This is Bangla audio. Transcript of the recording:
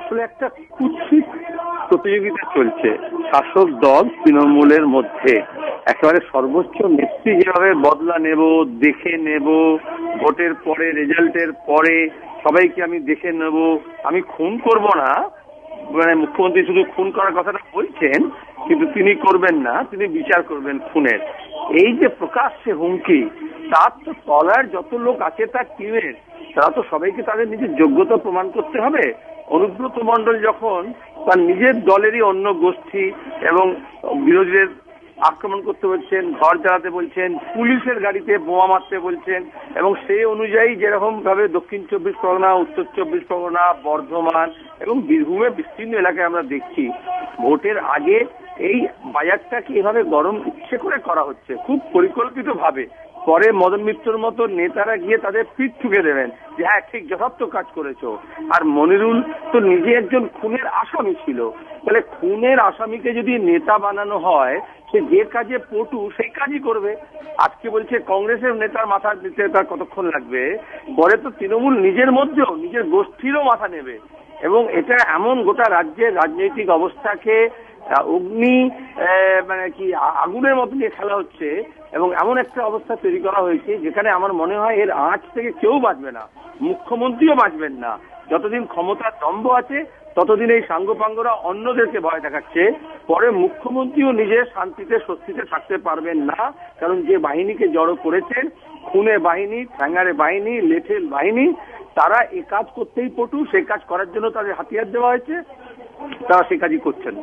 আসলে একটা কুৎসিত প্রতিযোগিতা চলছে শাসক দল তৃণমূলের মধ্যে। একেবারে সর্বোচ্চ নেত্রী যেভাবে বদলা নেব, দেখে নেব, ভোটের পরে, রেজাল্টের পরে সবাইকে আমি দেখে নেব, আমি খুন করব না, মানে মুখ্যমন্ত্রী শুধু খুন করার কথাটা বলছেন, কিন্তু তিনি করবেন না, তিনি বিচার করবেন খুনের। এই যে প্রকাশ্যে হুমকি, তার তো তলার যত লোক আছে তার টিমের, তারা তো সবাইকে তাদের নিজের যোগ্যতা প্রমাণ করতে হবে। অনুব্রত মণ্ডল যখন তার নিজের দলেরই অন্য গোষ্ঠী এবং বিরোধীদের আক্রমণ করতে বলছেন, ঘর জ্বালাতে বলছেন, পুলিশের গাড়িতে বোমা মারতে বলছেন, এবং সেই অনুযায়ী যেরকম ভাবে দক্ষিণ 24 পরগনা, উত্তর 24 পরগনা, বর্ধমান এবং বীরভূমে বিস্তীর্ণ এলাকায় আমরা দেখছি ভোটের আগে এই বাজারটাকে এভাবে গরম ইচ্ছে করে করা হচ্ছে, খুব পরিকল্পিত ভাবে। পরে মদন মিত্রর মতো নেতারা গিয়ে তাদের পিঠ ঠুকে দেবেন যে হ্যাঁ ঠিক যথার্থ কাজ করেছো। আর মনিরুল তো নিজে একজন খুনের আসামি ছিল, তাহলে খুনের আসামিকে যদি নেতা বানানো হয়, সে যে কাজে পটু সেই কাজই করবে। আজকে বলছে কংগ্রেসের নেতার মাথা দিতে তার কতক্ষণ লাগবে, পরে তো তৃণমূল নিজের মধ্যেও নিজের গোষ্ঠীরও মাথা নেবে। এবং এটা এমন গোটা রাজ্যের রাজনৈতিক অবস্থাকে অগ্নি মানে কি আগুনের মতো নিয়ে খেলা হচ্ছে, এবং এমন একটা অবস্থা তৈরি করা হয়েছে যেখানে আমার মনে হয় এর আঁচ থেকে কেউ বাঁচবে না, মুখ্যমন্ত্রীও বাঁচবেন না। যতদিন ক্ষমতার দম্ভ আছে ততদিন এই সাঙ্গপাঙ্গরা অন্যদেরকে ভয় দেখাচ্ছে, পরে মুখ্যমন্ত্রীও নিজে শান্তিতে স্বস্তিতে থাকতে পারবেন না। কারণ যে বাহিনীকে জড়ো করেছেন, খুনে বাহিনী, ঠ্যাঙ্গারে বাহিনী, লেঠেল বাহিনী, তারা এ কাজ করতেই পটু, সেই কাজ করার জন্য তাদের হাতিয়ার দেওয়া হয়েছে, তারা সে কাজই করছেন।